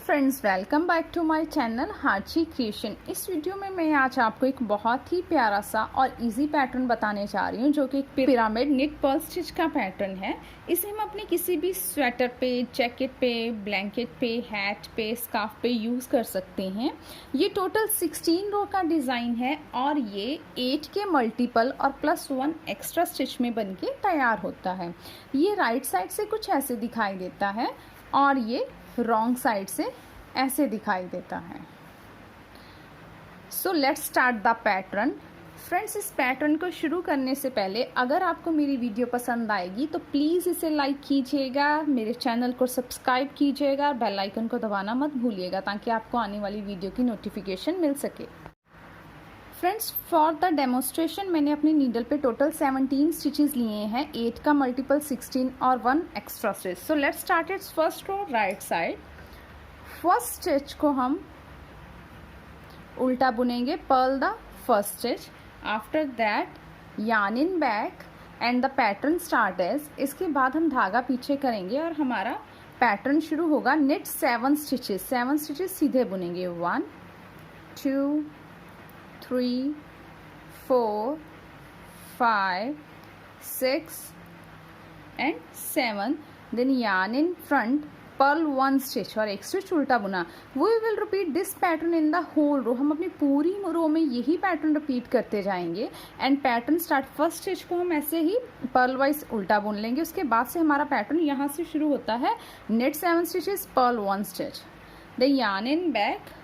Friends, welcome back to my channel हार्ची creation. इस video में मैं आज आपको एक बहुत ही प्यारा सा और इजी पैटर्न बताने जा रही हूँ, जो कि एक पिरामिड निट पर्ल स्टिच का पैटर्न है। इसे हम अपने किसी भी स्वेटर पे, जैकेट पे, ब्लैंकेट पे, हैट पे, स्कार्फ पे यूज़ कर सकते हैं। ये टोटल 16 रो का डिज़ाइन है और ये 8 के मल्टीपल और +1 एक्स्ट्रा स्टिच में बन के तैयार होता है। ये राइट साइड से कुछ ऐसे दिखाई देता है और ये रॉन्ग साइड से ऐसे दिखाई देता है। सो let's start the pattern. Friends, इस पैटर्न को शुरू करने से पहले अगर आपको मेरी वीडियो पसंद आएगी तो प्लीज़ इसे लाइक कीजिएगा, मेरे चैनल को सब्सक्राइब कीजिएगा और बेल आइकन को दबाना मत भूलिएगा, ताकि आपको आने वाली वीडियो की नोटिफिकेशन मिल सके। फ्रेंड्स, फॉर द डेमोन्स्ट्रेशन मैंने अपनी नीडल पे टोटल 17 स्टिचेस लिए हैं, 8 का मल्टीपल 16 और 1 extra stitch. So let's start its first row right side. First stitch को हम उल्टा बुनेंगे, purl the first stitch. After that yarn in back and the pattern start edge. इसके बाद हम धागा पीछे करेंगे और हमारा पैटर्न शुरू होगा। निट 7 स्टिचेस, 7 स्टिचेस सीधे बुनेंगे। 1 2 3 4 5 6 and 7. Then yarn in front, purl 1 stitch और एक स्टिच उल्टा बुना। We will repeat this pattern in the whole row. हम अपनी पूरी रो में यही पैटर्न रिपीट करते जाएंगे। And pattern start, first stitch को हम ऐसे ही पर्ल वाइज उल्टा बुन लेंगे। उसके बाद से हमारा पैटर्न यहाँ से शुरू होता है। Knit 7 stitches, purl 1 stitch, then yarn in back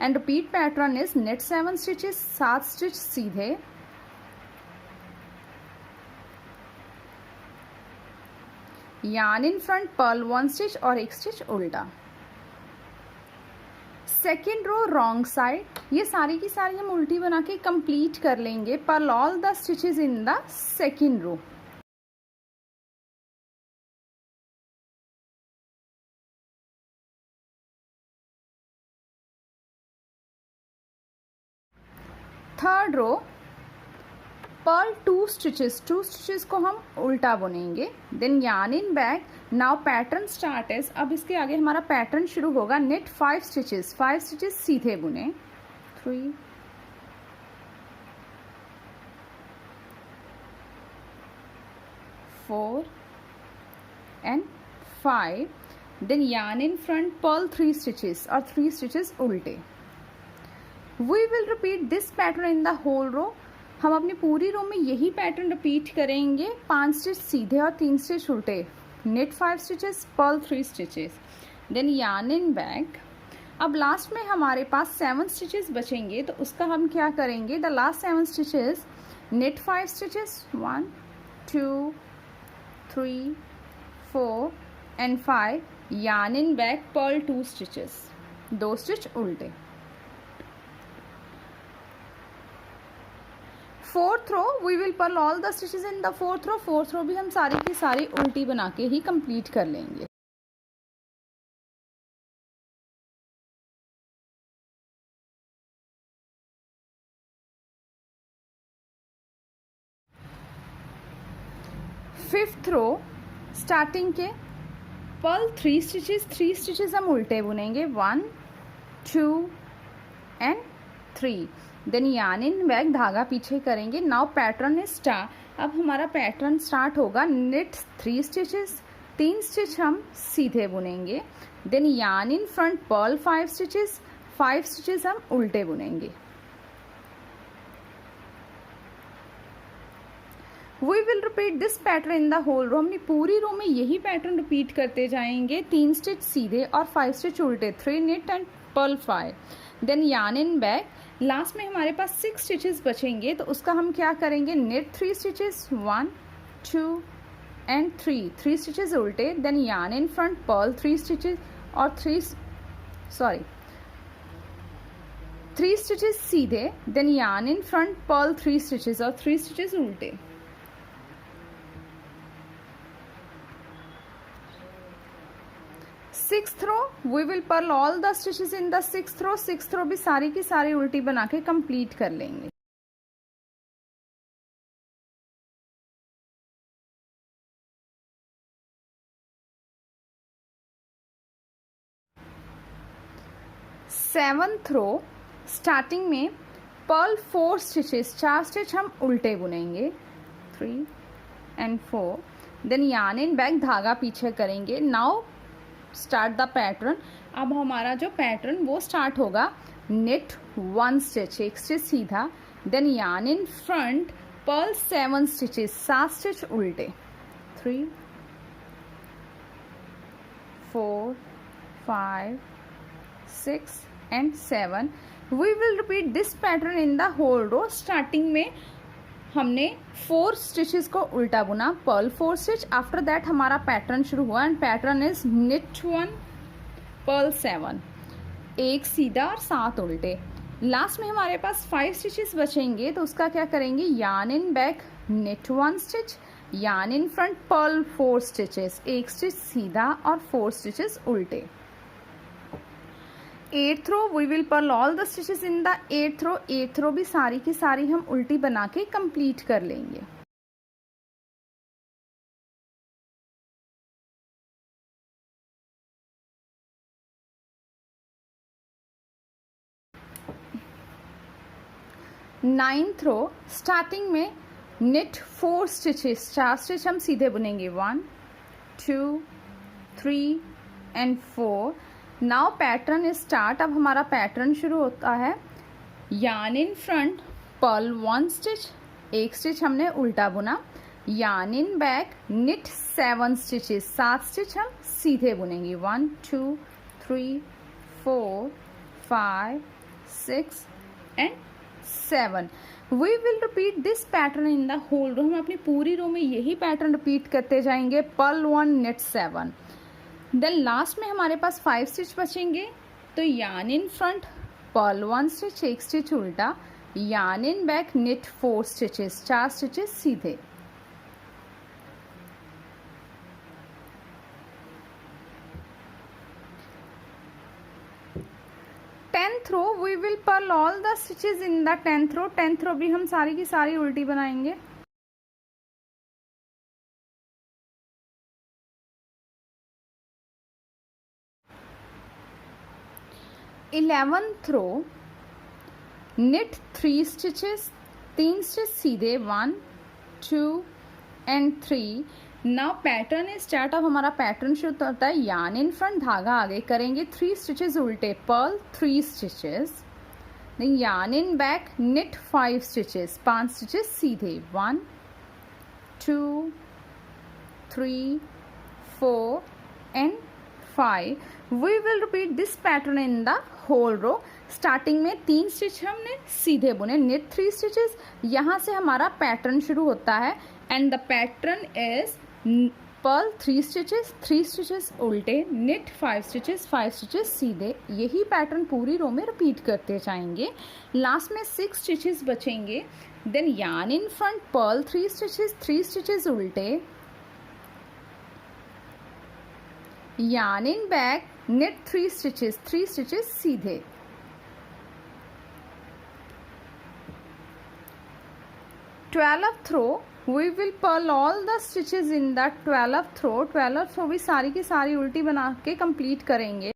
and repeat pattern is knit 7 stitches, 7 stitch सीधे, yarn in front, purl 1 stitch और एक स्टिच उल्टा। सेकेंड रो रॉन्ग साइड, ये सारी की सारी हम उल्टी बना के कंप्लीट कर लेंगे। Purl all the stitches in the second row. Third row purl 2 stitches, 2 stitches को हम उल्टा बुनेंगे। Then yarn in back. Now pattern start है। अब इसके आगे हमारा पैटर्न शुरू होगा। नेट 5 स्टिचेस, 5 स्टिचेस सीधे बुने। 3 4 and 5। Then yarn in front, purl 3 stitches और 3 स्टिचेस उल्टे। We will repeat this pattern in the whole row. हम अपनी पूरी रो में यही पैटर्न रिपीट करेंगे। 5 स्टिच सीधे और 3 स्टिच उल्टे। Knit 5 stitches, purl 3 stitches, then yarn in back. अब लास्ट में हमारे पास 7 स्टिचेस बचेंगे, तो उसका हम क्या करेंगे। The last 7 stitches, knit 5 stitches, 1 2 3 4 and 5, yarn in back, purl 2 stitches, 2 stitch उल्टे। Fourth row we will purl all the stitches in the fourth row. Fourth row भी हम सारी की सारी उल्टी बना के ही कंप्लीट कर लेंगे। फिफ्थ रो स्टार्टिंग के पर्ल 3 स्टिचेस, 3 स्टिचेस हम उल्टे बुनेंगे। 1 2 and 3। Then yarn in back, धागा पीछे करेंगे। Now pattern is start. अब हमारा पैटर्न स्टार्ट होगा। नेट 3 स्टिचेस, 3 स्टिच हम सीधे बुनेंगे। Then yarn in front, purl 5 stitches, 5 stitches हम उल्टे बुनेंगे। We will repeat this pattern in the whole row. हमने पूरी रो में यही पैटर्न रिपीट करते जाएंगे। 3 स्टिच सीधे और 5 स्टिच उल्टे, 3 knit and purl 5। Then yarn in back. Last में हमारे पास 6 स्टिचेस बचेंगे, तो उसका हम क्या करेंगे। नेट 3 स्टिचेस, 1 2 एंड 3 स्टिचेस उल्टे। Then yarn in front, purl 3 stitches और 3 स्टिचेस सीधे। Then yarn in front, purl 3 stitches और 3 स्टिचेस उल्टे। Sixth row we will purl all the stitches in the sixth row. Sixth row भी सारी की सारी उल्टी बना के कंप्लीट कर लेंगे। 7th रो स्टार्टिंग में पर्ल 4 स्टिचेस, 4 स्टिच हम उल्टे बुनेंगे, 3 and 4, then yarn in back, धागा पीछे करेंगे। Now start the pattern. अब हमारा जो पैटर्न वो स्टार्ट होगा नेट 1 स्टिच, 1 स्टिच सीधा, then yarn in front, purl 7 stitches, 7 stitch उल्टे, 3 4 5 6 and 7। we will repeat this pattern in the whole row। Starting में हमने 4 स्टिचेस को उल्टा बुना, पर्ल 4 स्टिच, आफ्टर दैट हमारा पैटर्न शुरू हुआ and pattern is knit 1 purl 7, 1 सीधा और 7 उल्टे। लास्ट में हमारे पास 5 स्टिचेस बचेंगे, तो उसका क्या करेंगे, yarn in back, knit 1 stitch, yarn in front, purl 4 stitches, 1 stitch सीधा और 4 स्टिचेस उल्टे। 8th row we will purl all the stitches in the 8th row. 8th row भी सारी की सारी हम उल्टी बना के कंप्लीट कर लेंगे। नाइन्थ रो स्टार्टिंग में निट 4 स्टिचेस, 4 स्टिच हम सीधे बुनेंगे, 1 2 3 and 4। Now pattern start. अब हमारा पैटर्न शुरू होता है, yarn in front, purl 1 stitch, 1 stitch हमने उल्टा बुना, yarn in back, knit 7 stitches, 7 stitch हम सीधे बुनेंगे, 1 2 3 4 5 6 and 7। We will repeat this pattern in the whole row. हम अपनी पूरी रो में यही पैटर्न रिपीट करते जाएंगे, पर्ल 1 निट 7। देन लास्ट में हमारे पास 5 स्टिच बचेंगे, तो yarn in front, purl 1 stitch, 1 stitch उल्टा, yarn in back, knit 4 stitches, 4 stitches सीधे। Tenth row we will purl all the stitches in the 10th row. 10th row भी हम सारी की सारी उल्टी बनाएंगे। Eleventh row knit 3 stitches, 3 stitch सीधे, 1 2 and 3। Now pattern start. अब हमारा पैटर्न शुरू होता है, यार्न इन फ्रंट, धागा आगे करेंगे, 3 स्टिचेस उल्टे, purl 3 stitches, then yarn in back, knit 5 stitches, 5 stitches सीधे, 1 2 3 4 and 5। We will repeat this pattern in the whole row. Starting में 3 स्टिच हमने सीधे बुने, निट 3 स्टिचेस, यहाँ से हमारा पैटर्न शुरू होता है and the pattern is purl 3 stitches, 3 stitches उल्टे, निट 5 स्टिचेस, 5 स्टिचेस सीधे। यही पैटर्न पूरी रो में रिपीट करते जाएंगे। लास्ट में 6 स्टिचेस बचेंगे, then yarn in front, purl 3 stitches, 3 stitches उल्टे, yarn in back, knit 3 stitches, 3 stitches सीधे। Twelfth row we will purl all the stitches in the 12th row. 12th row भी सारी की सारी उल्टी बना के कंप्लीट करेंगे।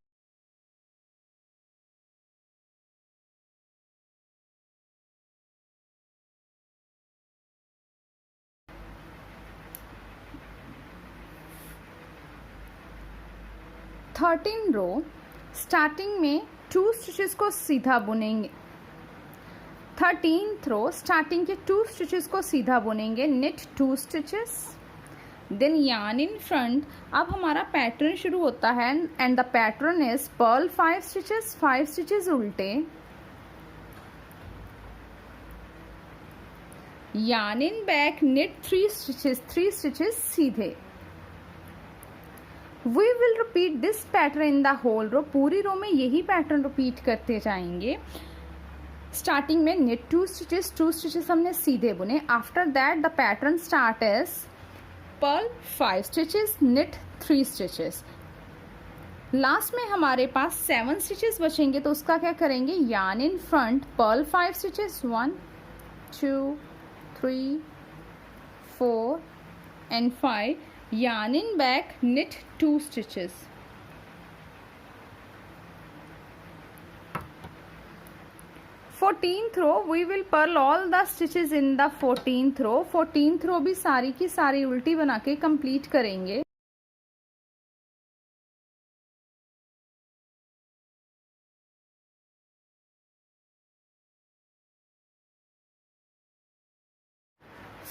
थर्टीन रो स्टार्टिंग में 2 स्टिचेस को सीधा बुनेंगे। 13th रो स्टार्टिंग के 2 स्टिचेस को सीधा बुनेंगे, knit 2 stitches, then yarn in front. अब हमारा पैटर्न शुरू होता है and the pattern is purl 5 stitches, 5 stitches उल्टे, yarn in back, knit 3 stitches, 3 stitches सीधे। We will repeat this pattern in the whole row. पूरी रो में यही पैटर्न रिपीट करते जाएंगे। स्टार्टिंग में निट 2 स्टिचेस, 2 स्टिचेस हमने सीधे बुने, after that the pattern start is purl 5 stitches, knit 3 stitches. Last में हमारे पास 7 स्टिचेस बचेंगे, तो उसका क्या करेंगे, yarn in front, purl 5 stitches, 1 2 3 4 and 5, yarn in back, knit 2 stitches। 14th row we will purl all the stitches in the 14th row. 14th row भी सारी की सारी उल्टी बना के कंप्लीट करेंगे।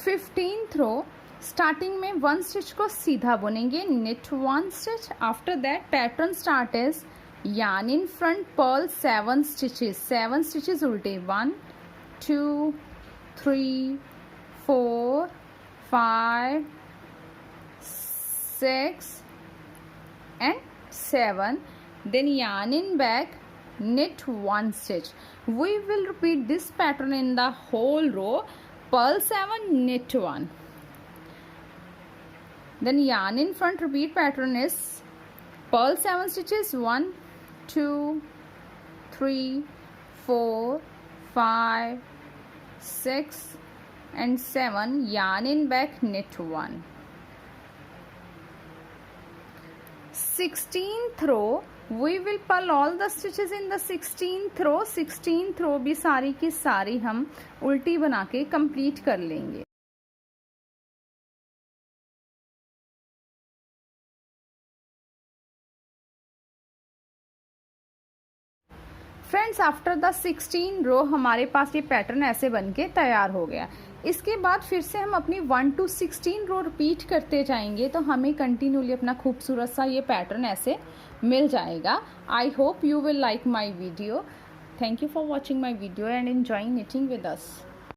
फिफ्टींथ रो स्टार्टिंग में 1 स्टिच को सीधा बुनेंगे, knit 1 stitch। After that pattern start is yarn in front, pearl 7 stitches, 7 stitches उल्टे, 1 2 3 4 5 6 and 7, then yarn in back, knit 1 stitch। We will repeat this pattern in the whole row, pearl 7, knit 1, then yarn in front, repeat pattern is pearl 7 stitches, 1 2 3 4 5 6 and 7, yarn in back, knit 1। 16th row we will purl all the stitches in the 16th row। 16th row भी सारी की सारी हम उल्टी बना के complete कर लेंगे। फ्रेंड्स आफ्टर द 16 रो हमारे पास ये पैटर्न ऐसे बनके तैयार हो गया। इसके बाद फिर से हम अपनी 1 to 16 रो रिपीट करते जाएंगे तो हमें कंटिन्यूली अपना खूबसूरत सा ये पैटर्न ऐसे मिल जाएगा। I hope you will like my video. Thank you for watching my video and enjoying knitting with us.